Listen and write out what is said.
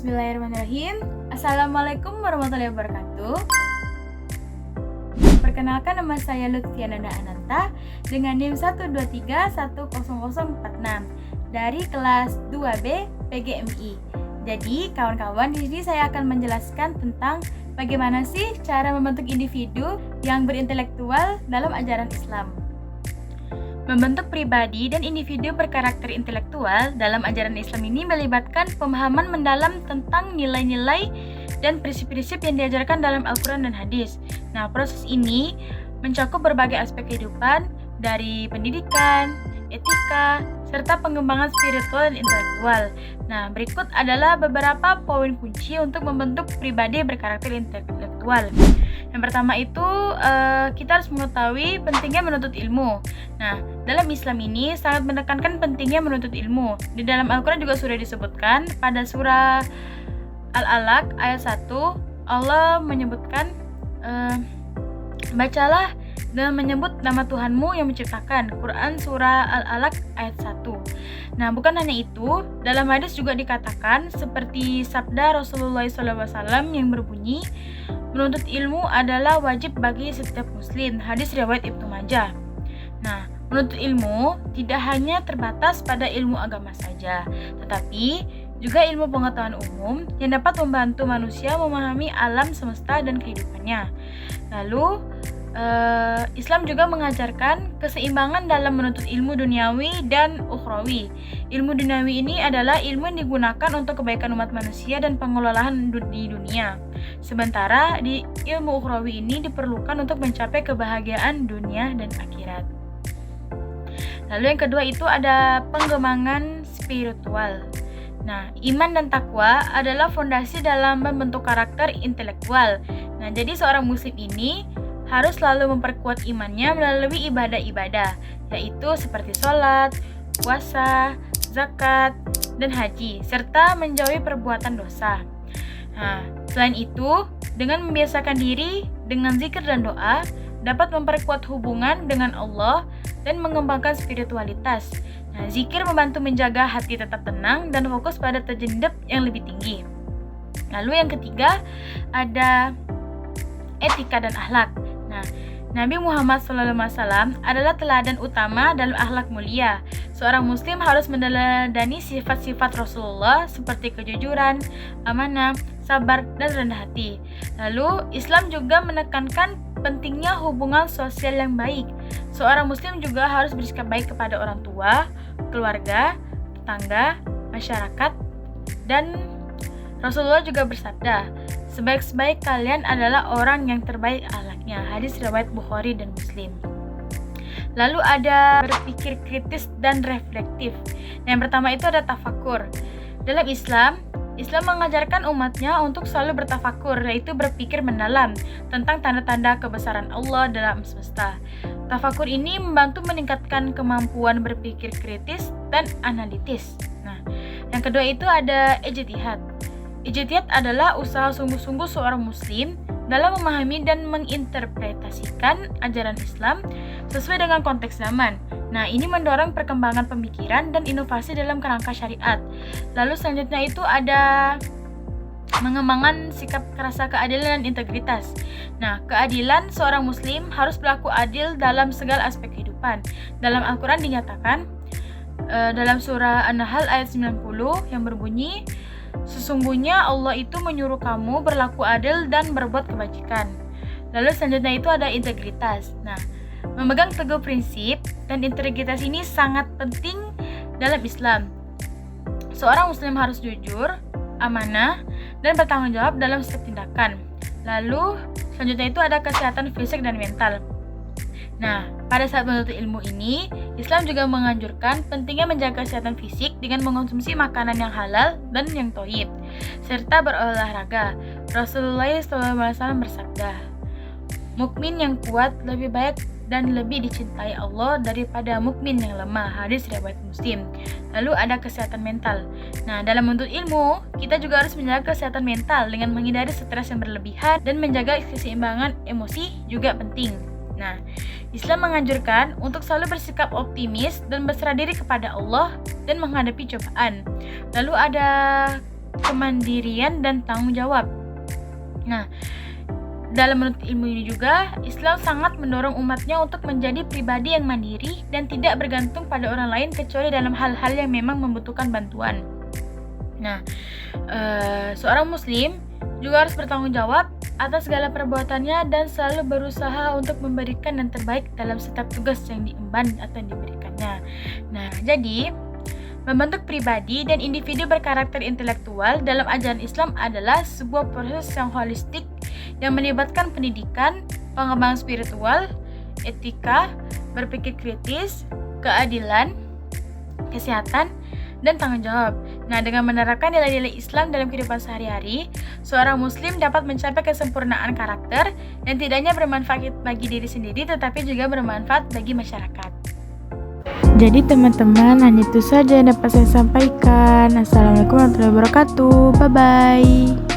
Bismillahirrahmanirrahim. Assalamualaikum warahmatullahi wabarakatuh. Perkenalkan, nama saya Lutfiana Ananta dengan NIM 123100046 dari kelas 2B PGMI. Jadi, kawan-kawan, di sini saya akan menjelaskan tentang bagaimana sih cara membentuk individu yang berintelektual dalam ajaran Islam. Membentuk pribadi dan individu berkarakter intelektual dalam ajaran Islam ini melibatkan pemahaman mendalam tentang nilai-nilai dan prinsip-prinsip yang diajarkan dalam Al-Quran dan Hadis. Nah, proses ini mencakup berbagai aspek kehidupan, dari pendidikan, etika, serta pengembangan spiritual dan intelektual. Nah, berikut adalah beberapa poin kunci untuk membentuk pribadi berkarakter intelektual. Yang pertama itu, kita harus mengetahui pentingnya menuntut ilmu. Nah, dalam Islam ini sangat menekankan pentingnya menuntut ilmu. Di dalam Al-Quran juga sudah disebutkan pada surah Al-Alaq ayat 1, Allah menyebutkan, bacalah dan menyebut nama Tuhanmu yang menciptakan. Quran surah Al-Alaq ayat 1. Nah, bukan hanya itu, dalam hadis juga dikatakan seperti sabda Rasulullah SAW yang berbunyi, menuntut ilmu adalah wajib bagi setiap muslim. Hadis riwayat Ibnu Majah. Nah, menuntut ilmu tidak hanya terbatas pada ilmu agama saja, tetapi juga ilmu pengetahuan umum yang dapat membantu manusia memahami alam semesta dan kehidupannya. Lalu, Islam juga mengajarkan keseimbangan dalam menuntut ilmu duniawi dan ukhrawi. Ilmu duniawi ini adalah ilmu yang digunakan untuk kebaikan umat manusia dan pengelolaan di dunia. Sementara di ilmu ukhrawi ini diperlukan untuk mencapai kebahagiaan dunia dan akhirat. Lalu yang kedua itu ada pengembangan spiritual. Nah, iman dan takwa adalah fondasi dalam membentuk karakter intelektual. Nah, jadi seorang muslim ini harus selalu memperkuat imannya melalui ibadah-ibadah, yaitu seperti sholat, puasa, zakat, dan haji, serta menjauhi perbuatan dosa. Nah, selain itu, dengan membiasakan diri dengan zikir dan doa, dapat memperkuat hubungan dengan Allah dan mengembangkan spiritualitas. Nah, zikir membantu menjaga hati tetap tenang dan fokus pada tajdid yang lebih tinggi. Lalu yang ketiga, ada etika dan akhlak. Nah, Nabi Muhammad SAW adalah teladan utama dalam akhlak mulia. Seorang muslim harus meneladani sifat-sifat Rasulullah seperti kejujuran, amanah, sabar, dan rendah hati. Lalu, Islam juga menekankan pentingnya hubungan sosial yang baik. Seorang muslim juga harus bersikap baik kepada orang tua, keluarga, tetangga, masyarakat, dan Rasulullah juga bersabda, sebaik-baik kalian adalah orang yang terbaik akhlaknya. Hadis riwayat Bukhari dan Muslim. Lalu ada berpikir kritis dan reflektif. Yang pertama itu ada tafakur. Dalam Islam mengajarkan umatnya untuk selalu bertafakur, yaitu berpikir mendalam tentang tanda-tanda kebesaran Allah dalam semesta. Tafakur ini membantu meningkatkan kemampuan berpikir kritis dan analitis. Nah, yang kedua itu ada ijtihad. Ijtihad adalah usaha sungguh-sungguh seorang muslim dalam memahami dan menginterpretasikan ajaran Islam sesuai dengan konteks zaman. Nah, ini mendorong perkembangan pemikiran dan inovasi dalam kerangka syariat. Lalu selanjutnya itu ada mengembangkan sikap rasa keadilan dan integritas. Nah, keadilan seorang muslim harus berlaku adil dalam segala aspek kehidupan. Dalam Al-Quran dinyatakan dalam surah An-Nahl ayat 90 yang berbunyi, sesungguhnya Allah itu menyuruh kamu berlaku adil dan berbuat kebajikan. Lalu selanjutnya itu ada integritas. Nah, memegang teguh prinsip dan integritas ini sangat penting dalam Islam. Seorang muslim harus jujur, amanah, dan bertanggung jawab dalam setiap tindakan. Lalu selanjutnya itu ada kesehatan fisik dan mental. Nah, pada saat menuntut ilmu ini, Islam juga menganjurkan pentingnya menjaga kesehatan fisik dengan mengonsumsi makanan yang halal dan yang thayyib, serta berolahraga. Rasulullah SAW bersabda, mukmin yang kuat lebih baik dan lebih dicintai Allah daripada mukmin yang lemah. Hadis riwayat Muslim. Lalu ada kesehatan mental. Nah, dalam menuntut ilmu, kita juga harus menjaga kesehatan mental dengan menghindari stres yang berlebihan dan menjaga keseimbangan emosi juga penting. Nah, Islam menganjurkan untuk selalu bersikap optimis dan berserah diri kepada Allah dan menghadapi cobaan. Lalu ada kemandirian dan tanggung jawab. Nah, dalam menurut ilmu ini juga, Islam sangat mendorong umatnya untuk menjadi pribadi yang mandiri dan tidak bergantung pada orang lain kecuali dalam hal-hal yang memang membutuhkan bantuan. Nah, seorang muslim juga harus bertanggung jawab atas segala perbuatannya dan selalu berusaha untuk memberikan yang terbaik dalam setiap tugas yang diemban atau diberikannya. Nah, jadi membentuk pribadi dan individu berkarakter intelektual dalam ajaran Islam adalah sebuah proses yang holistik yang melibatkan pendidikan, pengembangan spiritual, etika, berpikir kritis, keadilan, kesehatan, dan tanggung jawab. Nah, dengan menerapkan nilai-nilai Islam dalam kehidupan sehari-hari, seorang muslim dapat mencapai kesempurnaan karakter dan tidak hanya bermanfaat bagi diri sendiri tetapi juga bermanfaat bagi masyarakat. Jadi teman-teman, hanya itu saja yang dapat saya sampaikan. Assalamualaikum warahmatullahi wabarakatuh. Bye-bye.